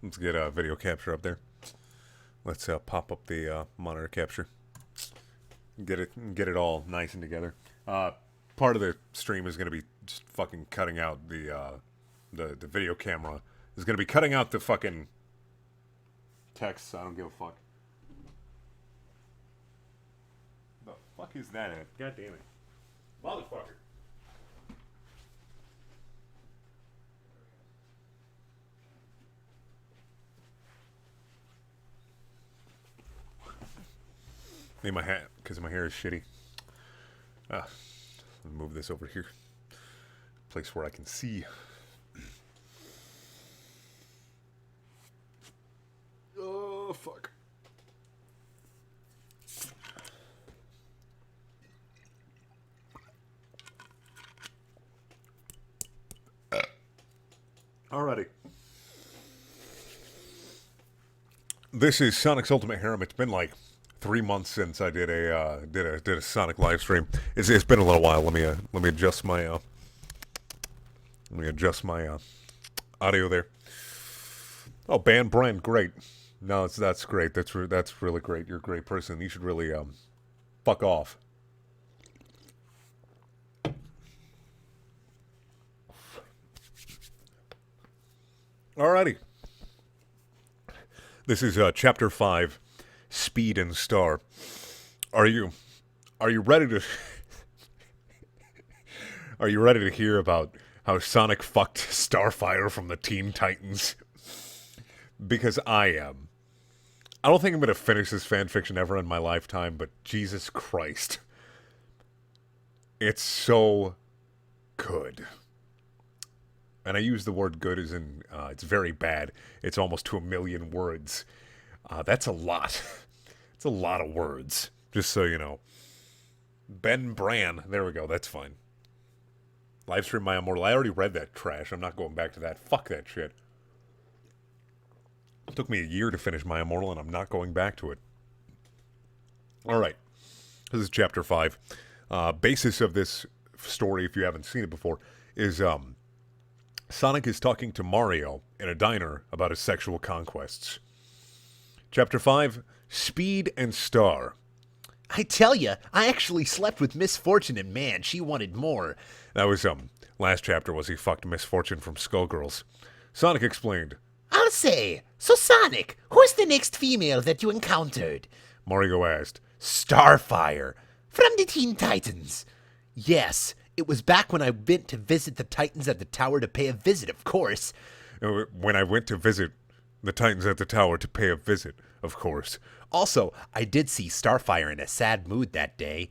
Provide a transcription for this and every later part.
Let's get a video capture up there. Let's pop up the monitor capture. Get it all nice and together. Part of the stream is going to be just fucking cutting out the video camera. Is going to be cutting out the fucking text. I don't give a fuck. The fuck is that at? God damn it. Motherfucker. Need my hat because my hair is shitty. Let me move this over here. Place where I can see. Oh, fuck. Alrighty. This is Sonic's Ultimate Harem. It's been like 3 months since I did a Sonic live stream. It's been a little while. Let me adjust my audio there. Oh, ban Brent, great. No, that's great. That's really great. You're a great person. You should really fuck off. Alrighty. This is Chapter 5, Speed and Star. Are you ready to Are you ready to hear about how Sonic fucked Starfire from the Teen Titans? Because I am. I don't think I'm going to finish this fanfiction ever in my lifetime, but Jesus Christ. It's so good. And I use the word good as in, it's very bad. It's almost to 1 million words. That's a lot. It's a lot of words. Just so you know. Ben Bran. There we go. That's fine. Livestream My Immortal. I already read that trash. I'm not going back to that. Fuck that shit. It took me a year to finish My Immortal, and I'm not going back to it. Alright. This is Chapter 5. Basis of this story, if you haven't seen it before, is, Sonic is talking to Mario in a diner about his sexual conquests. Chapter 5, Speed and Star. I tell ya, I actually slept with Miss Fortune, and man, she wanted more. That was, last chapter was he fucked Miss Fortune from Skullgirls. Sonic explained. I'll say, so Sonic, who's the next female that you encountered? Mario asked. Starfire, from the Teen Titans. Yes, it was back when I went to visit the Titans at the tower to pay a visit, of course. When I went to visit the Titans at the tower to pay a visit, of course. Also, I did see Starfire in a sad mood that day.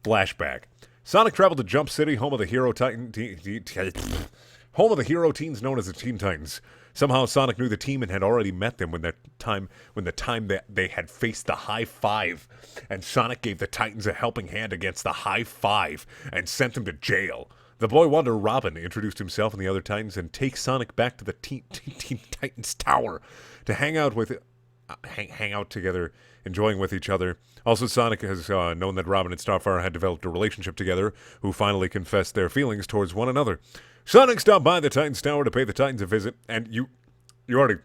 Flashback. Sonic traveled to Jump City, home of the hero teens known as the Teen Titans. Somehow Sonic knew the team and had already met them when the time that they had faced the High Five, and Sonic gave the Titans a helping hand against the High Five and sent them to jail. The boy wonder Robin introduced himself and the other Titans and takes Sonic back to the Teen Titans Tower to hang out together, enjoying with each other. Also, Sonic has known that Robin and Starfire had developed a relationship together, who finally confessed their feelings towards one another. Sonic stopped by the Titans Tower to pay the Titans a visit, and you already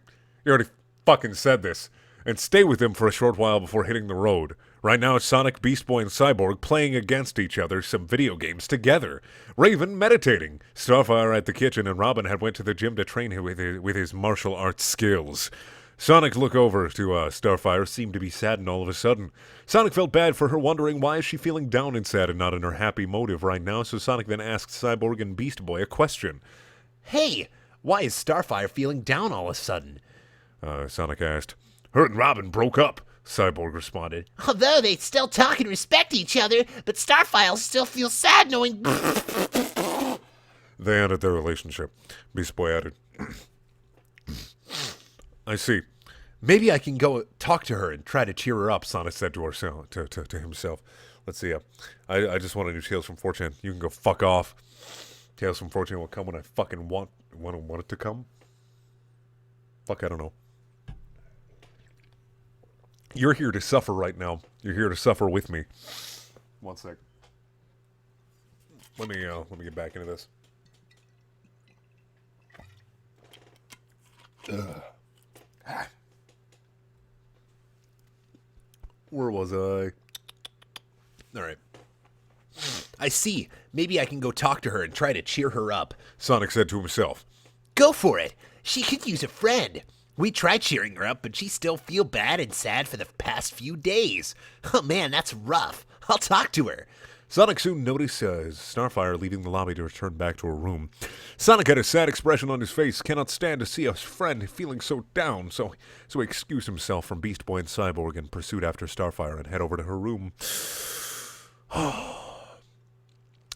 fucking said this, and stay with them for a short while before hitting the road. Right now, it's Sonic, Beast Boy, and Cyborg playing against each other some video games together. Raven meditating. Starfire at the kitchen, and Robin had went to the gym to train with his martial arts skills. Sonic's look over to Starfire seemed to be saddened all of a sudden. Sonic felt bad for her, wondering why is she feeling down and sad and not in her happy motive right now, so Sonic then asked Cyborg and Beast Boy a question. Hey, why is Starfire feeling down all of a sudden? Sonic asked. Her and Robin broke up, Cyborg responded. Although they still talk and respect each other, but Starfire still feels sad knowing... They ended their relationship, Beast Boy added. I see. Maybe I can go talk to her and try to cheer her up, Sonic said to himself. Let's see. I just want to do Tales from 4chan. You can go fuck off. Tales from 4chan will come when I fucking want it to come. Fuck, I don't know. You're here to suffer right now. You're here to suffer with me. One sec. Let me get back into this. Ugh. Where was I? All right. I see. Maybe I can go talk to her and try to cheer her up. Sonic said to himself. Go for it. She could use a friend. We tried cheering her up, but she still feel bad and sad for the past few days. Oh man, that's rough. I'll talk to her. Sonic soon noticed Starfire leaving the lobby to return back to her room. Sonic had a sad expression on his face, cannot stand to see his friend feeling so down, so he excused himself from Beast Boy and Cyborg and pursued after Starfire and head over to her room.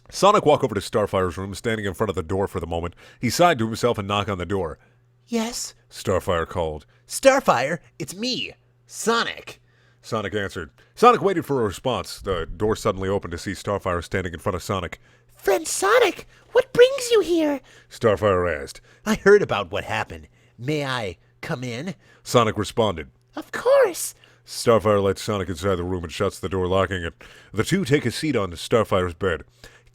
Sonic walked over to Starfire's room, standing in front of the door for the moment. He sighed to himself and knocked on the door. Yes? Starfire called. Starfire, it's me, Sonic. Sonic answered. Sonic waited for a response. The door suddenly opened to see Starfire standing in front of Sonic. Friend Sonic, what brings you here? Starfire asked. I heard about what happened. May I come in? Sonic responded. Of course. Starfire lets Sonic inside the room and shuts the door, locking it. The two take a seat on Starfire's bed.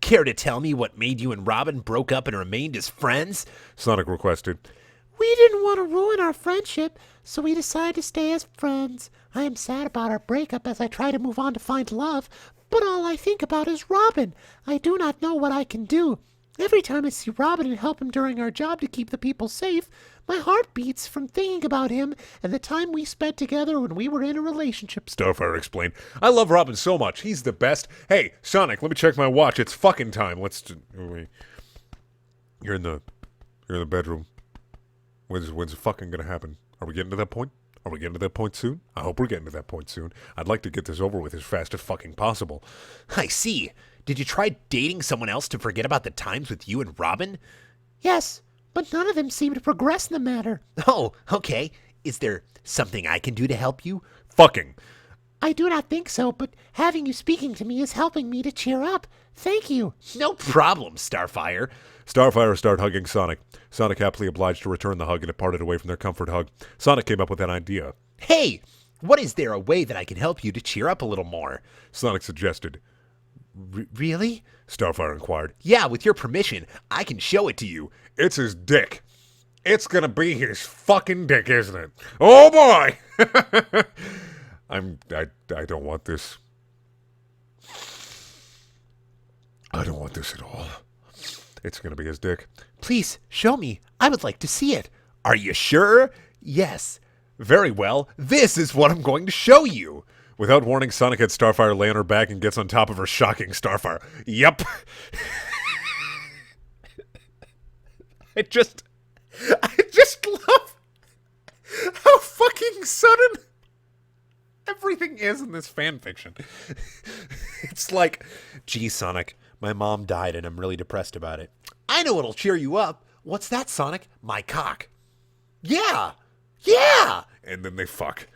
Care to tell me what made you and Robin broke up and remained as friends? Sonic requested. We didn't want to ruin our friendship, so we decided to stay as friends. I am sad about our breakup as I try to move on to find love, but all I think about is Robin. I do not know what I can do. Every time I see Robin and help him during our job to keep the people safe, my heart beats from thinking about him and the time we spent together when we were in a relationship. Starfire explained. I love Robin so much. He's the best. Hey, Sonic, let me check my watch. It's fucking time. Wait. You're in the bedroom. When's it fucking gonna happen? Are we getting to that point? Are we getting to that point soon? I hope we're getting to that point soon. I'd like to get this over with as fast as fucking possible. I see. Did you try dating someone else to forget about the times with you and Robin? Yes, but none of them seem to progress in the matter. Oh, okay. Is there something I can do to help you? Fucking. I do not think so, but having you speaking to me is helping me to cheer up. Thank you. No problem, Starfire. Starfire started hugging Sonic. Sonic happily obliged to return the hug and departed away from their comfort hug. Sonic came up with an idea. Hey, what is there a way that I can help you to cheer up a little more? Sonic suggested. Really? Starfire inquired. Yeah, with your permission, I can show it to you. It's his dick. It's gonna be his fucking dick, isn't it? Oh boy! I don't want this. I don't want this at all. It's gonna be his dick. Please, show me. I would like to see it. Are you sure? Yes. Very well. This is what I'm going to show you. Without warning, Sonic had Starfire lay on her back and gets on top of her, shocking Starfire. Yep. I just love how fucking sudden everything is in this fan fiction. It's like, gee, Sonic, my mom died and I'm really depressed about it. I know what'll cheer you up. What's that, Sonic? My cock. Yeah. And then they fuck.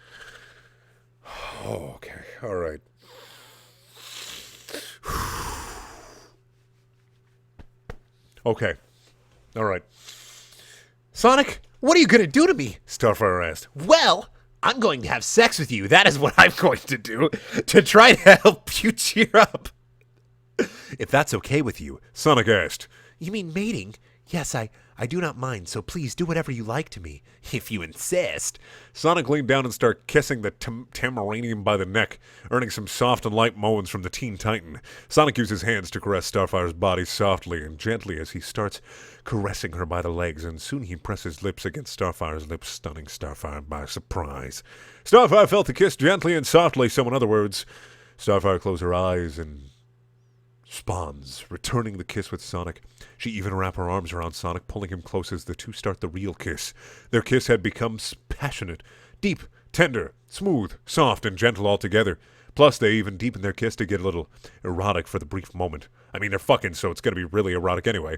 Oh, okay. All right. Okay. All right. Sonic, what are you going to do to me? Starfire asked. Well, I'm going to have sex with you. That is what I'm going to do to try to help you cheer up. If that's okay with you, Sonic asked. You mean mating? Yes, I do not mind, so please do whatever you like to me, if you insist. Sonic leaned down and started kissing the Tamaranian by the neck, earning some soft and light moans from the Teen Titan. Sonic used his hands to caress Starfire's body softly and gently as he starts caressing her by the legs, and soon he pressed his lips against Starfire's lips, stunning Starfire by surprise. Starfire felt the kiss gently and softly, so in other words, Starfire closed her eyes and spawns, returning the kiss with Sonic. She even wrapped her arms around Sonic, pulling him close as the two start the real kiss. Their kiss had become passionate, deep, tender, smooth, soft, and gentle altogether. Plus, they even deepened their kiss to get a little erotic for the brief moment. I mean, they're fucking, so it's gonna be really erotic anyway.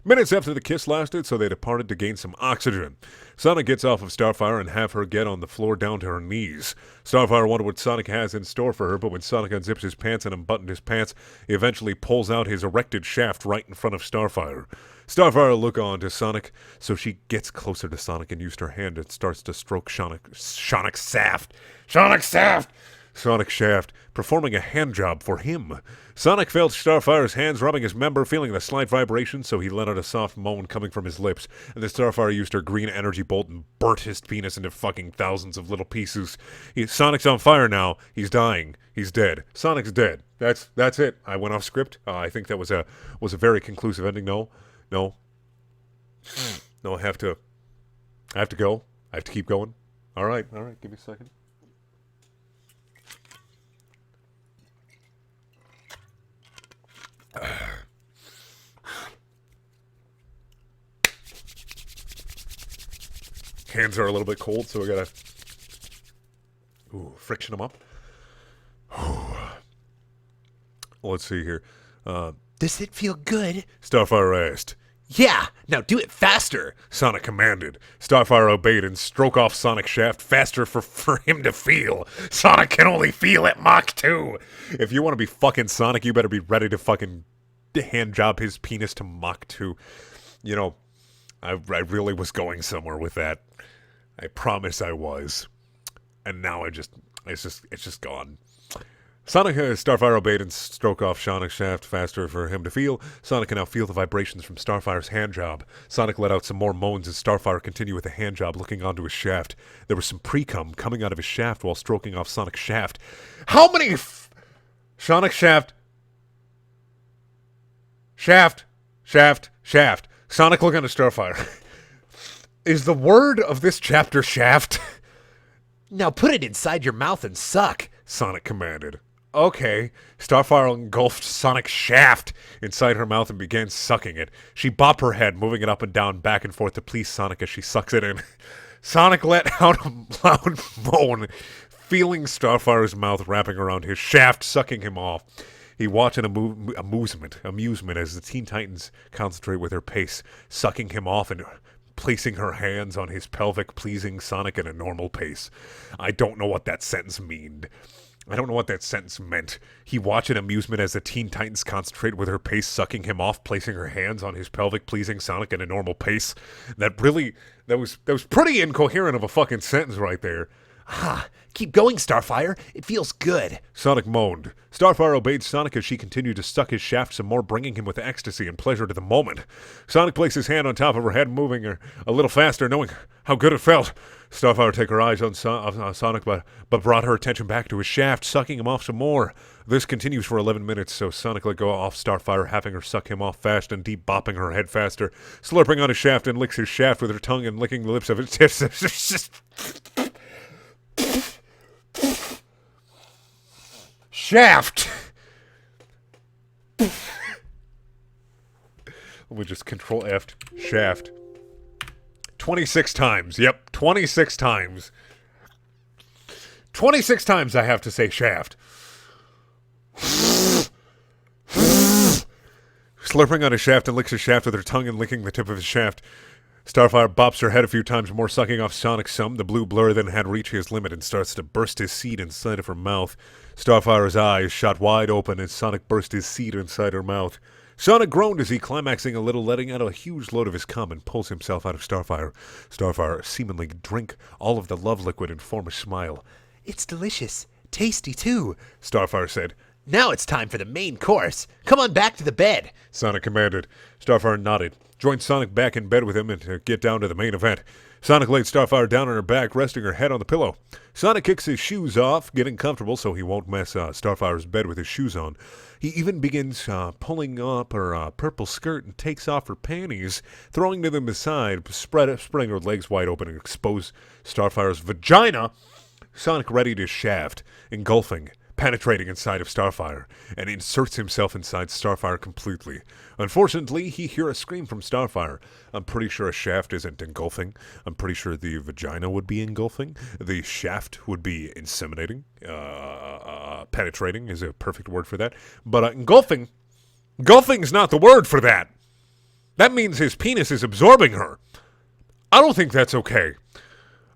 Minutes after the kiss lasted, so they departed to gain some oxygen. Sonic gets off of Starfire and have her get on the floor down to her knees. Starfire wondered what Sonic has in store for her, but when Sonic unzips his pants and unbuttoned his pants, he eventually pulls out his erected shaft right in front of Starfire. Starfire look on to Sonic, so she gets closer to Sonic and used her hand and starts to stroke Sonic's shaft. Sonic shaft! Sonic Shaft performing a hand job for him. Sonic felt Starfire's hands rubbing his member, feeling the slight vibration, so he let out a soft moan coming from his lips, and the Starfire used her green energy bolt and burnt his penis into fucking thousands of little pieces. Sonic's on fire now. He's dying. He's dead. Sonic's dead. That's it. I went off script. I think that was a very conclusive ending. No. I have to go. I have to keep going. All right. Give me a second. Hands are a little bit cold, so we gotta friction them up. Let's see here. Does it feel good? Starfire asked. Yeah, now do it faster. Sonic commanded. Starfire obeyed and stroke off Sonic's shaft faster for him to feel. Sonic can only feel at Mach 2. If you want to be fucking Sonic, you better be ready to fucking hand job his penis to Mach 2. You know, I really was going somewhere with that. I promise I was. And now it's just gone. Starfire obeyed and stroke off Sonic's shaft faster for him to feel. Sonic can now feel the vibrations from Starfire's hand job. Sonic let out some more moans as Starfire continued with the hand job, looking onto his shaft. There was some pre-cum coming out of his shaft while stroking off Sonic's shaft. How many Sonic shaft. Sonic looking at Starfire. Is the word of this chapter shaft? Now put it inside your mouth and suck, Sonic commanded. Okay. Starfire engulfed Sonic's shaft inside her mouth and began sucking it. She bopped her head, moving it up and down, back and forth to please Sonic as she sucks it in. Sonic let out a loud moan, feeling Starfire's mouth wrapping around his shaft, sucking him off. He watched in amusement as the Teen Titans concentrate with her pace, sucking him off and placing her hands on his pelvic, pleasing Sonic at a normal pace. I don't know what that sentence meant. He watched in amusement as the Teen Titans concentrate with her pace, sucking him off, placing her hands on his pelvic, pleasing Sonic at a normal pace. That was pretty incoherent of a fucking sentence right there. Keep going, Starfire. It feels good. Sonic moaned. Starfire obeyed Sonic as she continued to suck his shaft some more, bringing him with ecstasy and pleasure to the moment. Sonic placed his hand on top of her head, moving her a little faster, knowing how good it felt. Starfire took her eyes on Sonic, but brought her attention back to his shaft, sucking him off some more. This continues for 11 minutes, so Sonic let go off Starfire, having her suck him off fast and deep, bopping her head faster, slurping on his shaft and licks his shaft with her tongue and licking the lips of its tips. Shaft! Let me just control F. Shaft. 26 times. Yep, 26 times. 26 times I have to say shaft. Slurping on his shaft and licks his shaft with her tongue and licking the tip of his shaft. Starfire bops her head a few times more, sucking off Sonic's some. The blue blur then had reached his limit and starts to burst his seed inside of her mouth. Starfire's eyes shot wide open as Sonic burst his seed inside her mouth. Sonic groaned as he, climaxing a little, letting out a huge load of his cum and pulls himself out of Starfire. Starfire seemingly drank all of the love liquid and form a smile. It's delicious. Tasty, too, Starfire said. Now it's time for the main course. Come on back to the bed, Sonic commanded. Starfire nodded, joined Sonic back in bed with him and to get down to the main event. Sonic laid Starfire down on her back, resting her head on the pillow. Sonic kicks his shoes off, getting comfortable so he won't mess Starfire's bed with his shoes on. He even begins pulling up her purple skirt and takes off her panties, throwing them aside, spreading her legs wide open and expose Starfire's vagina. Sonic readied his shaft, engulfing, penetrating inside of Starfire, and inserts himself inside Starfire completely. Unfortunately, he hears a scream from Starfire. I'm pretty sure a shaft isn't engulfing. I'm pretty sure the vagina would be engulfing. The shaft would be inseminating. Penetrating is a perfect word for that. But engulfing's not the word for that. That means his penis is absorbing her. I don't think that's okay.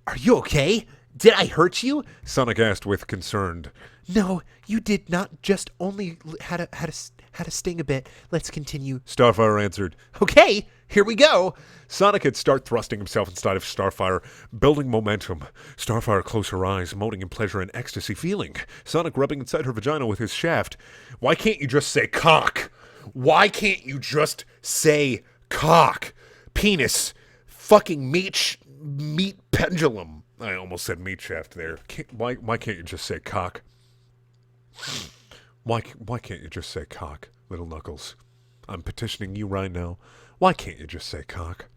Are you okay? Did I hurt you? Sonic asked with concern. No, you did not. Just only had a sting a bit. Let's continue. Starfire answered. Okay, Here we go. Sonic had started thrusting himself inside of Starfire, building momentum. Starfire closed her eyes, moaning in pleasure and ecstasy feeling. Sonic rubbing inside her vagina with his shaft. Why can't you just say cock? Why can't you just say cock? Penis. Fucking meat pendulum. I almost said meat shaft there. Why can't you just say cock? Why can't you just say cock, Little Knuckles? I'm petitioning you right now. Why can't you just say cock?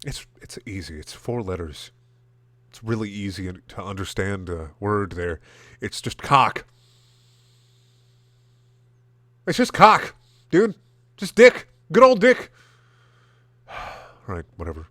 It's easy. It's 4 letters. It's really easy to understand a word there. It's just cock. It's just cock, dude. Just dick. Good old dick. Right, whatever.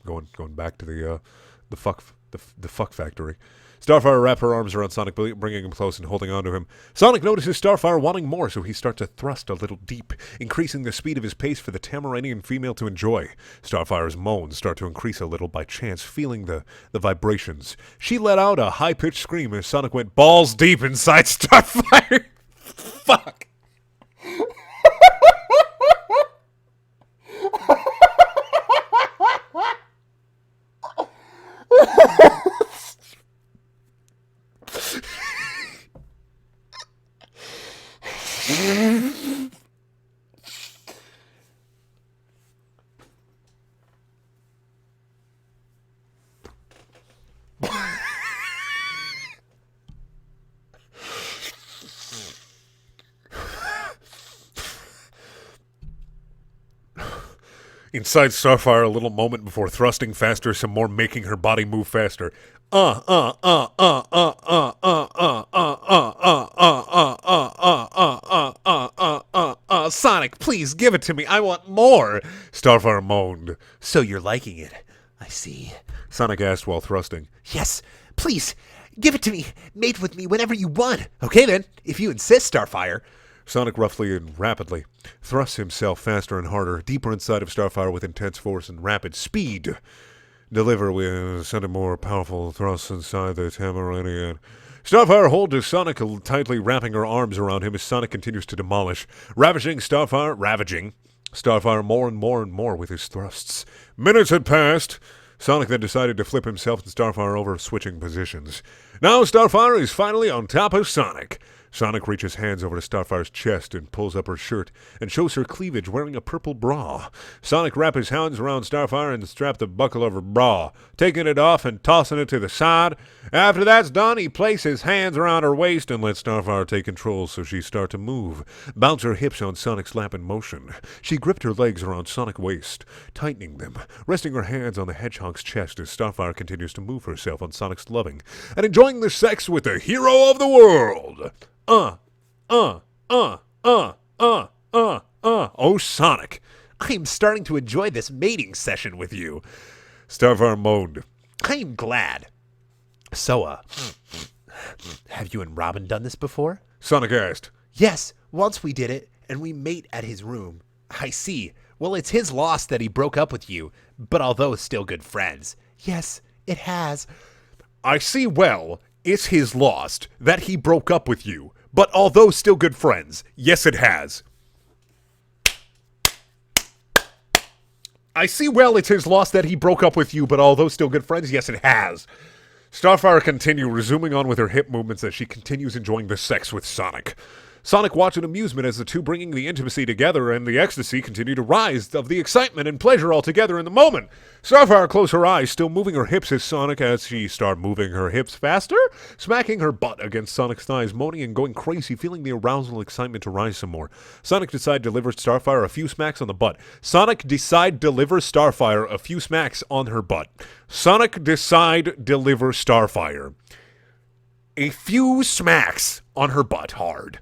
Going back to the fuck factory. Starfire wrapped her arms around Sonic, bringing him close and holding on to him. Sonic notices Starfire wanting more, so he starts to thrust a little deep, increasing the speed of his pace for the Tamaranian female to enjoy. Starfire's moans start to increase a little by chance, feeling the vibrations. She let out a high-pitched scream as Sonic went balls deep inside Starfire. Fuck. Inside Starfire, a little moment before thrusting faster, some more making her body move faster. Sonic, please give it to me. I want more. Starfire moaned. So you're liking it. I see. Sonic asked while thrusting. Yes, please, give it to me. Mate with me whenever you want. Okay then, if you insist, Starfire. Sonic roughly and rapidly thrusts himself faster and harder, deeper inside of Starfire with intense force and rapid speed. Deliver with send a more powerful thrust inside the Tamaranian. Starfire holds Sonic tightly, wrapping her arms around him as Sonic continues to demolish, ravaging Starfire more and more and more with his thrusts. Minutes had passed. Sonic then decided to flip himself and Starfire over, switching positions. Now Starfire is finally on top of Sonic. Sonic reaches hands over to Starfire's chest and pulls up her shirt and shows her cleavage wearing a purple bra. Sonic wraps his hands around Starfire and straps the buckle of her bra, taking it off and tossing it to the side. After that's done, he places his hands around her waist and lets Starfire take control so she starts to move, bounce her hips on Sonic's lap in motion. She gripped her legs around Sonic's waist, tightening them, resting her hands on the hedgehog's chest as Starfire continues to move herself on Sonic's loving and enjoying the sex with the hero of the world. Oh, Sonic, I am starting to enjoy this mating session with you. Starfire moaned. I am glad. So, have you and Robin done this before? Sonic asked. Yes, once we did it, and we mate at his room. I see. Well, it's his loss that he broke up with you, but although still good friends. Yes, it has. I see well, it's his loss that he broke up with you, but although still good friends, yes it has. I see well it's his loss that he broke up with you, but although still good friends, yes it has. Starfire continued, resuming on with her hip movements as she continues enjoying the sex with Sonic. Sonic watched in amusement as the two bringing the intimacy together and the ecstasy continued to rise of the excitement and pleasure all together in the moment. Starfire closed her eyes, still moving her hips as Sonic as she started moving her hips faster, smacking her butt against Sonic's thighs, moaning and going crazy, feeling the arousal and excitement to rise some more. Sonic decided to deliver Starfire a few smacks on the butt. Sonic decide deliver Starfire a few smacks on her butt. Sonic decide deliver Starfire a few smacks on her butt hard.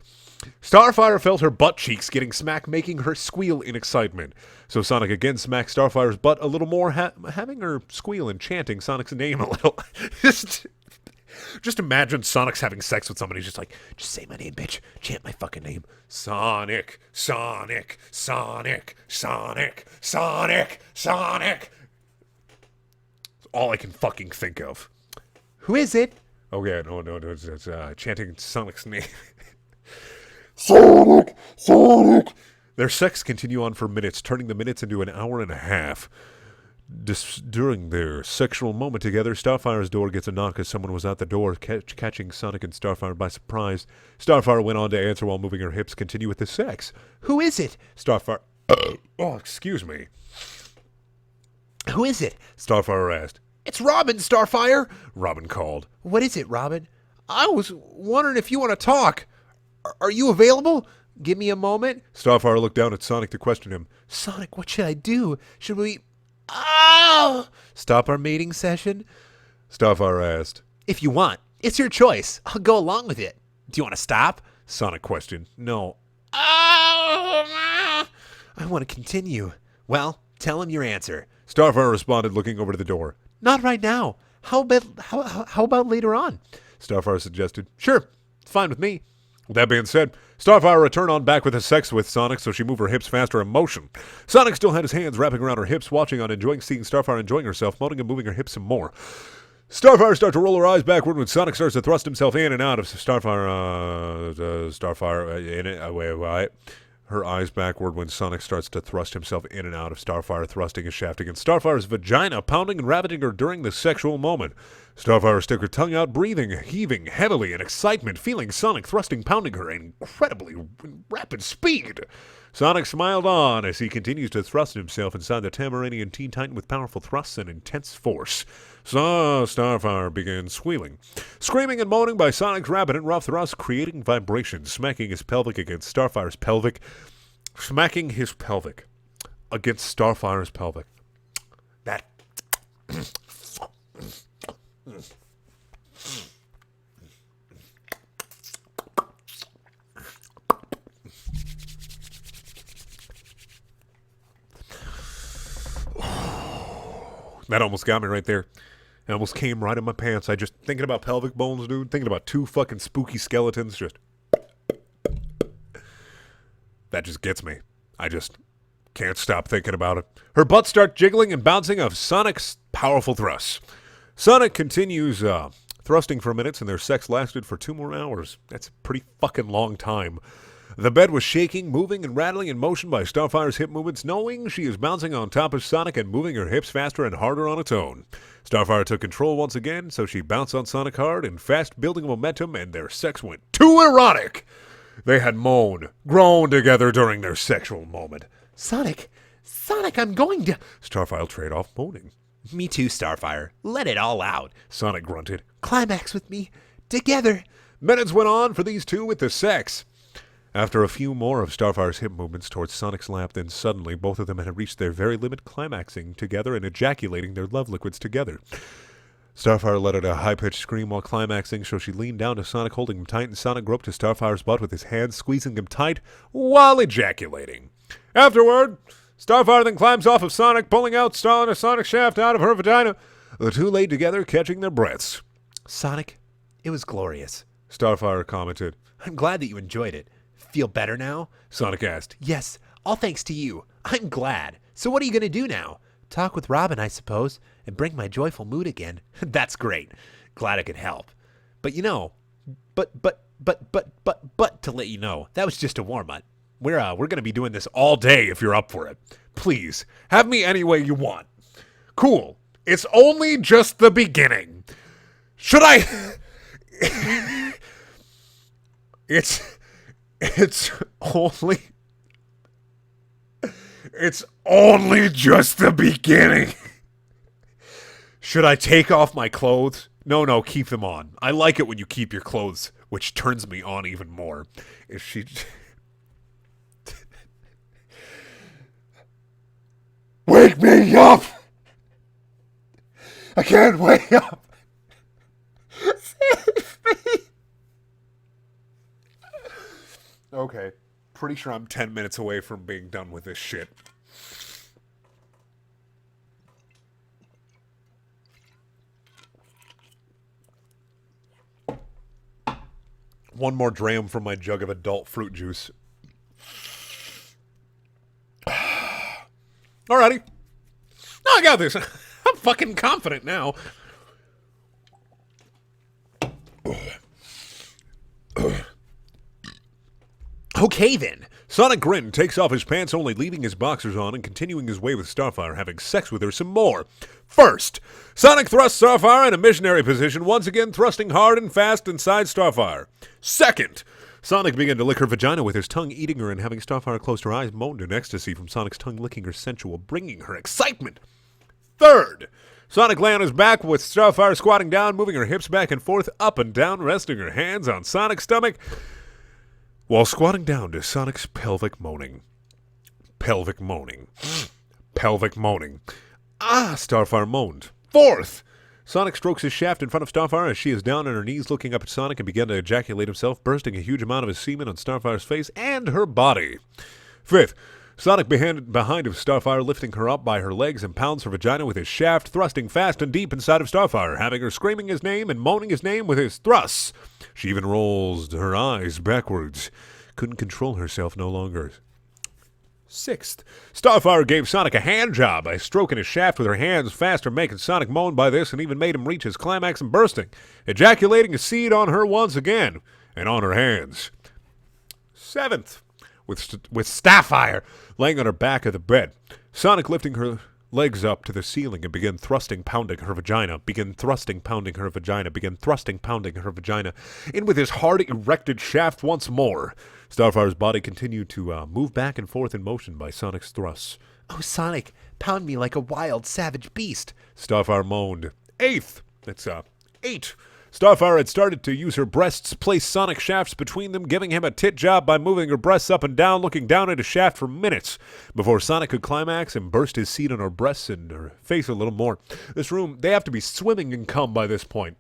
Starfire felt her butt cheeks getting smacked, making her squeal in excitement. So Sonic again smacked Starfire's butt a little more, having her squeal and chanting Sonic's name a little. Just imagine Sonic's having sex with somebody. He's just like, just say my name, bitch. Chant my fucking name. Sonic, Sonic, Sonic, Sonic, Sonic, Sonic. That's all I can fucking think of. Who is it? Oh yeah, no, it's chanting Sonic's name. Sonic! Sonic! Their sex continue on for minutes, turning the minutes into an hour and a half. During their sexual moment together, Starfire's door gets a knock as someone was at the door, catching Sonic and Starfire by surprise. Starfire went on to answer while moving her hips, continue with the sex. Who is it? Starfire... oh, excuse me. Who is it? Starfire asked. It's Robin, Starfire. Robin called. What is it, Robin? I was wondering if you want to talk. Are you available? Give me a moment. Starfire looked down at Sonic to question him. Sonic, what should I do? Should we... Oh! Stop our mating session? Starfire asked. If you want. It's your choice. I'll go along with it. Do you want to stop? Sonic questioned. No. Oh! I want to continue. Well, tell him your answer. Starfire responded, looking over to the door. Not right now. How about later on? Starfire suggested. Sure. Fine with me. With that being said, Starfire returned on back with the sex with Sonic, so she moved her hips faster in motion. Sonic still had his hands wrapping around her hips, watching on, seeing Starfire enjoying herself, moaning and moving her hips some more. Starfire starts to roll her eyes backward when Sonic starts to thrust himself in and out of her eyes backward when Sonic starts to thrust himself in and out of Starfire, thrusting his shaft against Starfire's vagina, pounding and rabbitting her during the sexual moment. Starfire stuck her tongue out, breathing, heaving heavily in excitement, feeling Sonic thrusting, pounding her at incredibly rapid speed. Sonic smiled on as he continues to thrust himself inside the Tamaranian Teen Titan with powerful thrusts and intense force. So Starfire began squealing, screaming and moaning by Sonic's rapid and rough thrusts, creating vibrations, smacking his pelvic against Starfire's pelvic, smacking his pelvic against Starfire's pelvic. That... That almost got me right there. It almost came right in my pants. I just, thinking about pelvic bones, dude, thinking about two fucking spooky skeletons, just... That just gets me. I just can't stop thinking about it. Her butt starts jiggling and bouncing off Sonic's powerful thrusts. Sonic continues thrusting for minutes, and their sex lasted for 2 more hours. That's a pretty fucking long time. The bed was shaking, moving, and rattling in motion by Starfire's hip movements, knowing she is bouncing on top of Sonic and moving her hips faster and harder on its own. Starfire took control once again, so she bounced on Sonic hard and fast, building momentum, and their sex went too erotic. They had moaned, groaned together during their sexual moment. Sonic, I'm going to... Starfire trailed off, moaning. Me too, Starfire. Let it all out. Sonic grunted. Climax with me. Together. Minutes went on for these two with the sex. After a few more of Starfire's hip movements towards Sonic's lap, then suddenly both of them had reached their very limit, climaxing together and ejaculating their love liquids together. Starfire let out a high-pitched scream while climaxing, so she leaned down to Sonic, holding him tight, and Sonic groped to Starfire's butt with his hands, squeezing him tight while ejaculating. Afterward, Starfire then climbs off of Sonic, pulling out Sonic's shaft out of her vagina. The two lay together, catching their breaths. Sonic, it was glorious. Starfire commented. I'm glad that you enjoyed it. Feel better now? Sonic asked. Yes, all thanks to you. I'm glad. So what are you going to do now? Talk with Robin, I suppose, and bring my joyful mood again. That's great. Glad I could help. But you know, but to let you know, that was just a warm-up. We're going to be doing this all day if you're up for it. Please, have me any way you want. Cool. It's only just the beginning. Should I... It's only just the beginning. Should I take off my clothes? No, keep them on. I like it when you keep your clothes, which turns me on even more. If she... Wake me up! I can't wake up! Save me! Okay, pretty sure I'm 10 minutes away from being done with this shit. One more dram from my jug of adult fruit juice. Alrighty. I got this. I'm fucking confident now. Okay then. Sonic grinned, takes off his pants, only leaving his boxers on and continuing his way with Starfire, having sex with her some more. First, Sonic thrusts Starfire in a missionary position, once again thrusting hard and fast inside Starfire. Second, Sonic began to lick her vagina with his tongue, eating her and having Starfire close her eyes, moaned in ecstasy from Sonic's tongue licking her sensual, bringing her excitement. Third, Sonic lay on his back with Starfire squatting down, moving her hips back and forth, up and down, resting her hands on Sonic's stomach, while squatting down to Sonic's pelvic moaning. Pelvic moaning. Pelvic moaning. Ah, Starfire moaned. Fourth, Sonic strokes his shaft in front of Starfire as she is down on her knees looking up at Sonic and began to ejaculate himself, bursting a huge amount of his semen on Starfire's face and her body. Fifth, Sonic behind of Starfire, lifting her up by her legs and pounds her vagina with his shaft, thrusting fast and deep inside of Starfire, having her screaming his name and moaning his name with his thrusts. She even rolls her eyes backwards. Couldn't control herself no longer. Sixth, Starfire gave Sonic a hand job by stroking his shaft with her hands faster, making Sonic moan by this and even made him reach his climax and bursting, ejaculating his seed on her once again and on her hands. Seventh, with Starfire laying on her back of the bed, Sonic lifting her legs up to the ceiling and began thrusting, pounding her vagina, began thrusting, pounding her vagina, began thrusting, pounding her vagina, in with his hard erected shaft once more. Starfire's body continued to move back and forth in motion by Sonic's thrusts. Oh, Sonic, pound me like a wild, savage beast. Starfire moaned. Eighth, eight. Starfire had started to use her breasts, place Sonic shafts between them, giving him a tit job by moving her breasts up and down, looking down at his shaft for minutes, before Sonic could climax and burst his seed on her breasts and her face a little more. This room, they have to be swimming in cum by this point.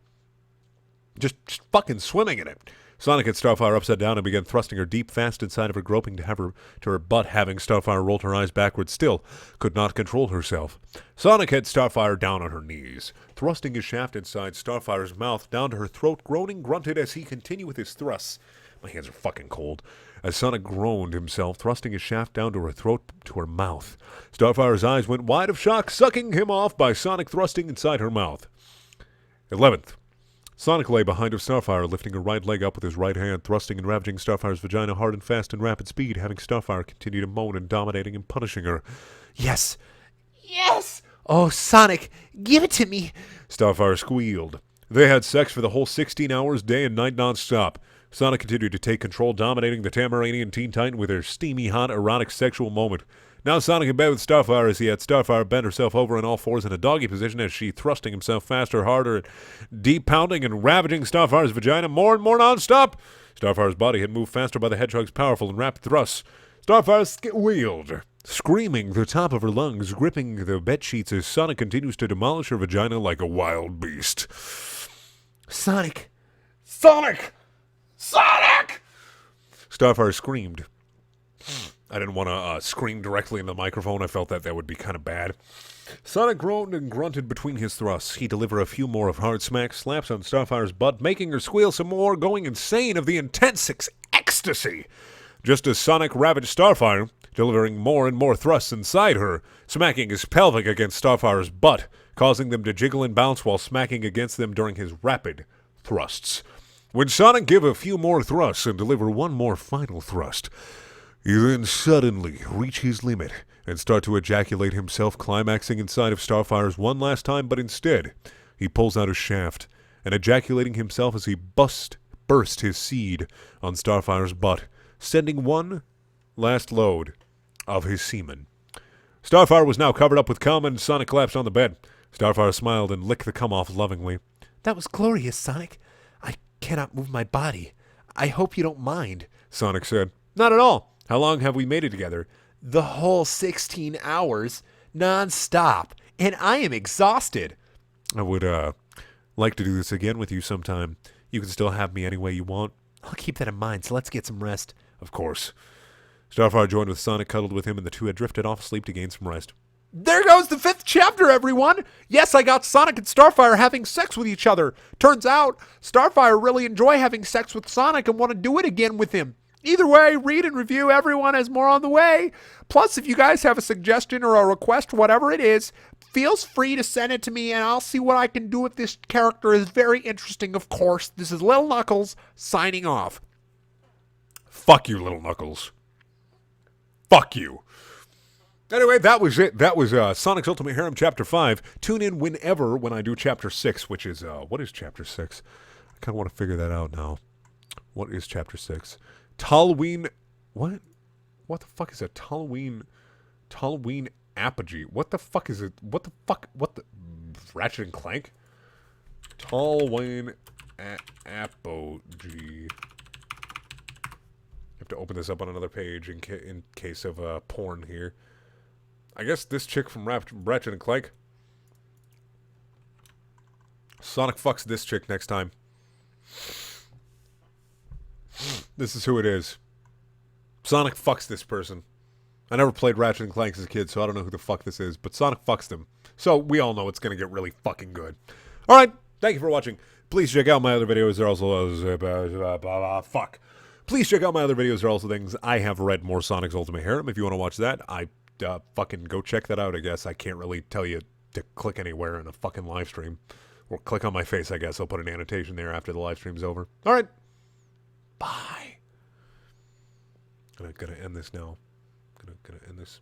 Just fucking swimming in it. Sonic had Starfire upside down and began thrusting her deep, fast inside of her, groping to have her to her butt, having Starfire rolled her eyes backwards, still could not control herself. Sonic had Starfire down on her knees, thrusting his shaft inside Starfire's mouth, down to her throat, groaning, grunted as he continued with his thrusts. My hands are fucking cold. As Sonic groaned himself, thrusting his shaft down to her throat, to her mouth. Starfire's eyes went wide of shock, sucking him off by Sonic thrusting inside her mouth. 11th. Sonic lay behind of Starfire, lifting her right leg up with his right hand, thrusting and ravaging Starfire's vagina hard and fast in rapid speed, having Starfire continue to moan and dominating and punishing her. Yes! Yes! Oh, Sonic, give it to me! Starfire squealed. They had sex for the whole 16 hours, day and night non-stop. Sonic continued to take control, dominating the Tamaranian Teen Titan with her steamy, hot, erotic sexual moment. Now Sonic in bed with Starfire as he had Starfire bend herself over on all fours in a doggy position as she thrusting himself faster, harder, deep pounding and ravaging Starfire's vagina more and more non-stop. Starfire's body had moved faster by the hedgehog's powerful and rapid thrusts. Starfire squealed, screaming the top of her lungs, gripping the bedsheets as Sonic continues to demolish her vagina like a wild beast. Sonic! Sonic! Sonic! Starfire screamed. I didn't want to scream directly in the microphone. I felt that would be kind of bad. Sonic groaned and grunted between his thrusts. He delivered a few more of hard smacks, slaps on Starfire's butt, making her squeal some more, going insane of the intense ecstasy. Just as Sonic ravaged Starfire, delivering more and more thrusts inside her, smacking his pelvic against Starfire's butt, causing them to jiggle and bounce while smacking against them during his rapid thrusts. When Sonic gave a few more thrusts and delivered one more final thrust, he then suddenly reach his limit and start to ejaculate himself, climaxing inside of Starfire's one last time, but instead, he pulls out his shaft and ejaculating himself as he burst his seed on Starfire's butt, sending one last load of his semen. Starfire was now covered up with cum and Sonic collapsed on the bed. Starfire smiled and licked the cum off lovingly. That was glorious, Sonic. I cannot move my body. I hope you don't mind, Sonic said. Not at all. How long have we made it together? The whole 16 hours, non-stop, and I am exhausted. I would like to do this again with you sometime. You can still have me any way you want. I'll keep that in mind, so let's get some rest. Of course. Starfire joined with Sonic, cuddled with him, and the two had drifted off asleep to gain some rest. There goes the 5th chapter, everyone! Yes, I got Sonic and Starfire having sex with each other. Turns out, Starfire really enjoy having sex with Sonic and want to do it again with him. Either way, read and review. Everyone has more on the way. Plus, if you guys have a suggestion or a request, whatever it is, feel free to send it to me and I'll see what I can do if this character is very interesting, of course. This is Little Knuckles signing off. Fuck you, Little Knuckles. Fuck you. Anyway, that was it. That was Sonic's Ultimate Harem Chapter 5. Tune in whenever when I do Chapter 6, which is, what is Chapter 6? I kind of want to figure that out now. What is Chapter 6? Halloween, what? What the fuck is a Halloween apogee? What the fuck is it? What the fuck? What the? Ratchet and Clank? Halloween apogee. Have to open this up on another page in case of porn here. I guess this chick from Ratchet and Clank. Sonic fucks this chick next time. This is who it is. Sonic fucks this person. I never played Ratchet and Clank as a kid, so I don't know who the fuck this is, but Sonic fucks them. So we all know it's going to get really fucking good. Alright, thank you for watching. Please check out my other videos. There are also... fuck. Please check out my other videos. There are also things I have read more Sonic's Ultimate Harem. If you want to watch that, fucking go check that out, I guess. I can't really tell you to click anywhere in a fucking live stream. Or click on my face, I guess. I'll put an annotation there after the live stream's over. Alright. Bye. I'm gonna end this now. Gonna end this.